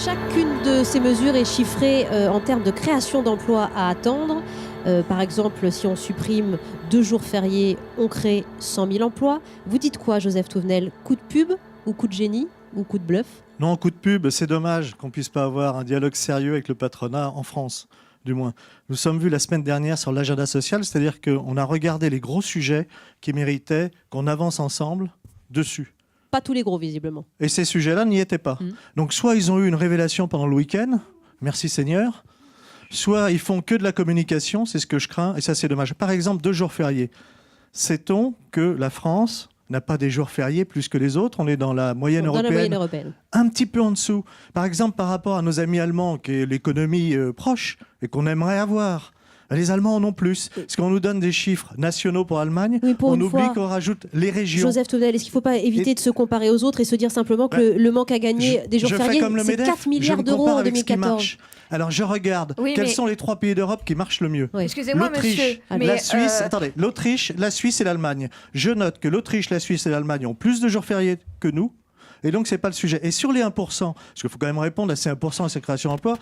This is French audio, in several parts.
Chacune de ces mesures est chiffrée en termes de création d'emplois à attendre. Par exemple, si on supprime 2 jours fériés, on crée 100 000 emplois. Vous dites quoi, Joseph Touvenel? Coup de pub ou coup de génie ou coup de bluff? Non, coup de pub, c'est dommage qu'on ne puisse pas avoir un dialogue sérieux avec le patronat en France, du moins. Nous sommes vus la semaine dernière sur l'agenda social, c'est-à-dire qu'on a regardé les gros sujets qui méritaient qu'on avance ensemble dessus. Pas tous les gros, visiblement. Et ces sujets-là n'y étaient pas. Donc soit ils ont eu une révélation pendant le week-end, merci Seigneur, soit ils font que de la communication, c'est ce que je crains, et ça c'est dommage. Par exemple, 2 jours fériés. Sait-on que la France n'a pas des jours fériés plus que les autres? On est dans la moyenne européenne, un petit peu en dessous. Par exemple, par rapport à nos amis allemands, qui est l'économie proche et qu'on aimerait avoir. Les Allemands en ont plus. Parce qu'on nous donne des chiffres nationaux pour l'Allemagne, oui, on oublie qu'on rajoute les régions. Joseph Touvenel, est-ce qu'il ne faut pas éviter de se comparer aux autres et se dire simplement que le manque à gagner des jours fériés, c'est 4 milliards d'euros en 2014? Alors je regarde quels sont les 3 pays d'Europe qui marchent le mieux. Oui. Excusez-moi, monsieur. La Suisse, attendez, l'Autriche, la Suisse et l'Allemagne. Je note que l'Autriche, la Suisse et l'Allemagne ont plus de jours fériés que nous. Et donc, ce n'est pas le sujet. Et sur les 1%, parce qu'il faut quand même répondre à ces 1% à ces créations d'emplois,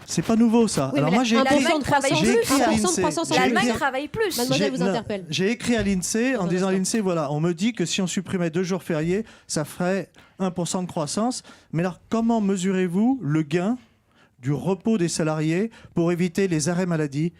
c'est pas nouveau ça. Oui, alors moi, j'ai écrit à l'INSEE. L'Allemagne travaille plus. Mademoiselle vous interpelle. J'ai écrit à l'INSEE en disant à l'INSEE, voilà, on me dit que si on supprimait 2 jours fériés, ça ferait 1% de croissance. Mais alors, comment mesurez-vous le gain du repos des salariés pour éviter les arrêts maladie?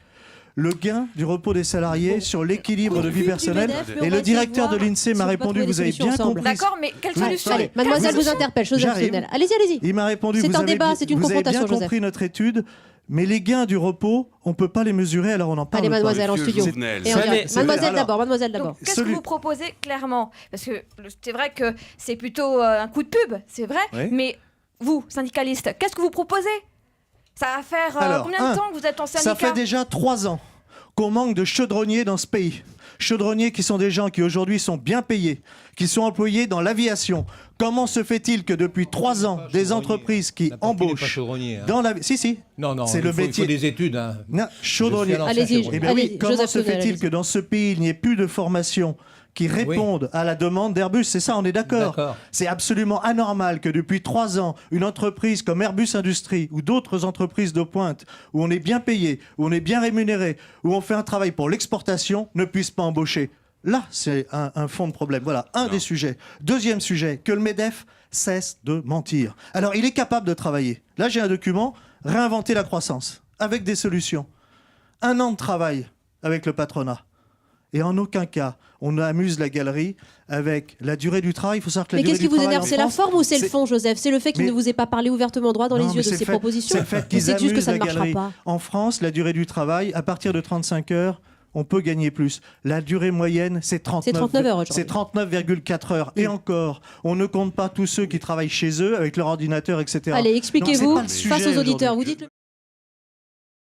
Le gain du repos des salariés sur l'équilibre de vie personnelle. Et le directeur de l'INSEE m'a répondu, vous avez bien compris. D'accord, mais quelle solution? Allez, mademoiselle vous interpelle, Joseph Touvenel. Allez-y, allez-y. Il m'a répondu, c'est un débat, c'est une confrontation, vous avez bien compris notre étude, mais les gains du repos, on ne peut pas les mesurer, alors on en parle. Allez, mademoiselle, en studio. Mademoiselle d'abord, mademoiselle d'abord. Qu'est-ce que vous proposez clairement? Parce que c'est vrai que c'est plutôt un coup de pub, c'est vrai, mais vous, syndicaliste, qu'est-ce que vous proposez? Ça va faire combien de temps que vous êtes en syndicat? Ça fait déjà 3 ans qu'on manque de chaudronniers dans ce pays. Chaudronniers qui sont des gens qui aujourd'hui sont bien payés, qui sont employés dans l'aviation. Comment se fait-il que depuis 3 ans, des entreprises qui embauchent dans la... Si, non, c'est le métier. Il faut des études. Hein. Non, chaudronnier. Allez-y. Eh bien oui, comment se fait-il que dans ce pays, il n'y ait plus de formation qui répondent à la demande d'Airbus? C'est ça, on est d'accord. C'est absolument anormal que depuis 3 ans, une entreprise comme Airbus Industrie ou d'autres entreprises de pointe, où on est bien payé, où on est bien rémunéré, où on fait un travail pour l'exportation, ne puisse pas embaucher. Là, c'est un fond de problème. Voilà, un des sujets. Deuxième sujet, que le MEDEF cesse de mentir. Alors, il est capable de travailler. Là, j'ai un document, réinventer la croissance, avec des solutions. 1 an de travail avec le patronat. Et en aucun cas, on amuse la galerie avec la durée du travail. Il faut savoir que la durée du travail. Mais qu'est-ce qui vous énerve? C'est la forme ou c'est le fond, Joseph? C'est le fait qu'il ne vous ait pas parlé ouvertement droit dans les yeux de ses propositions? C'est le fait qu'ils amusent juste que ça ne marchera pas. En France, la durée du travail, à partir de 35 heures, on peut gagner plus. La durée moyenne, c'est 39 heures. C'est 39,4 heures. Et encore, on ne compte pas tous ceux qui travaillent chez eux avec leur ordinateur, etc. Allez, expliquez-vous face aux auditeurs. Vous dites